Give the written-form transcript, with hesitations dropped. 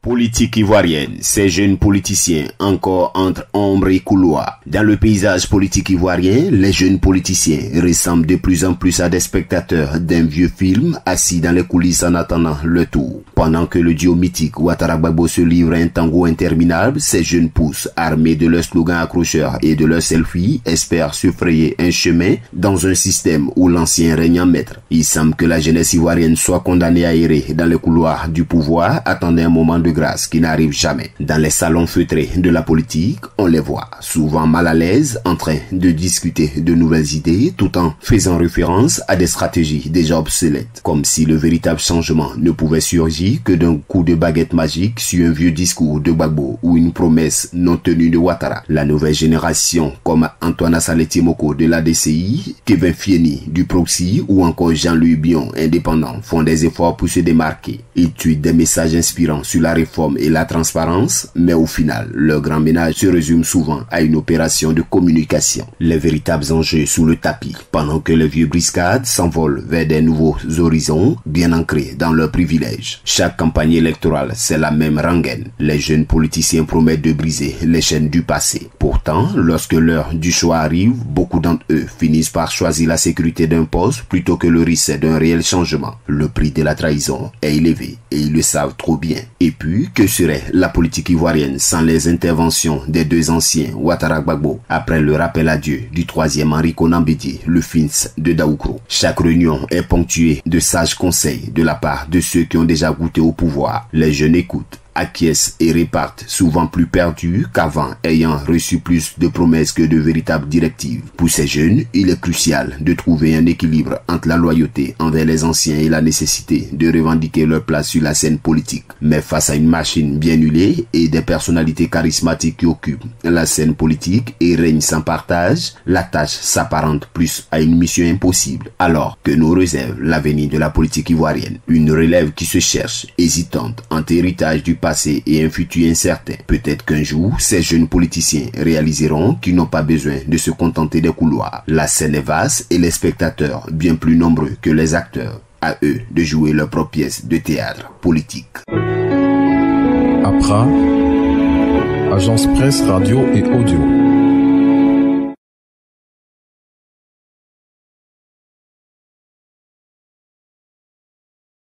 Politique ivoirienne, ces jeunes politiciens encore entre ombre et couloir. Dans le paysage politique ivoirien, les jeunes politiciens ressemblent de plus en plus à des spectateurs d'un vieux film assis dans les coulisses en attendant le tour. Pendant que le duo mythique Ouattara Gbagbo se livre à un tango interminable, ces jeunes pousses, armés de leurs slogans accrocheurs et de leurs selfies, espèrent se frayer un chemin dans un système où l'ancien règne en maître. Il semble que la jeunesse ivoirienne soit condamnée à errer dans les couloirs du pouvoir, attendant un moment de grâce qui n'arrive jamais. Dans les salons feutrés de la politique, on les voit souvent mal à l'aise, en train de discuter de nouvelles idées, tout en faisant référence à des stratégies déjà obsolètes, comme si le véritable changement ne pouvait surgir que d'un coup de baguette magique sur un vieux discours de Gbagbo ou une promesse non tenue de Ouattara. La nouvelle génération, comme Antoine Assalé Timoko de l'ADCI, Kevin Fieni du Proxy ou encore Jean-Louis Bion, indépendant, font des efforts pour se démarquer. Ils tweetent des messages inspirants sur la réforme et la transparence, mais au final, leur grand ménage se résume souvent à une opération de communication. Les véritables enjeux sous le tapis, pendant que les vieux briscades s'envolent vers des nouveaux horizons bien ancrés dans leurs privilèges. Chaque campagne électorale, c'est la même rengaine. Les jeunes politiciens promettent de briser les chaînes du passé. Pourtant, lorsque l'heure du choix arrive, beaucoup d'entre eux finissent par choisir la sécurité d'un poste plutôt que le risque d'un réel changement. Le prix de la trahison est élevé et ils le savent trop bien. Et puis, que serait la politique ivoirienne sans les interventions des deux anciens Ouattara Gbagbo après le rappel à Dieu du troisième Henri Konan Bédié, le fils de Daoukro? Chaque réunion est ponctuée de sages conseils de la part de ceux qui ont déjà goûté au pouvoir. Les jeunes écoutent, acquiescent et répartent, souvent plus perdus qu'avant, ayant reçu plus de promesses que de véritables directives. Pour ces jeunes, il est crucial de trouver un équilibre entre la loyauté envers les anciens et la nécessité de revendiquer leur place sur la scène politique. Mais face à une machine bien huilée et des personnalités charismatiques qui occupent la scène politique et règnent sans partage, la tâche s'apparente plus à une mission impossible. Alors que nous réserve l'avenir de la politique ivoirienne, une relève qui se cherche, hésitante, entre héritage du passé et un futur incertain. Peut-être qu'un jour, ces jeunes politiciens réaliseront qu'ils n'ont pas besoin de se contenter des couloirs. La scène est vaste et les spectateurs bien plus nombreux que les acteurs. À eux de jouer leur propre pièce de théâtre politique. APRA, Agence Presse, Radio et Audio.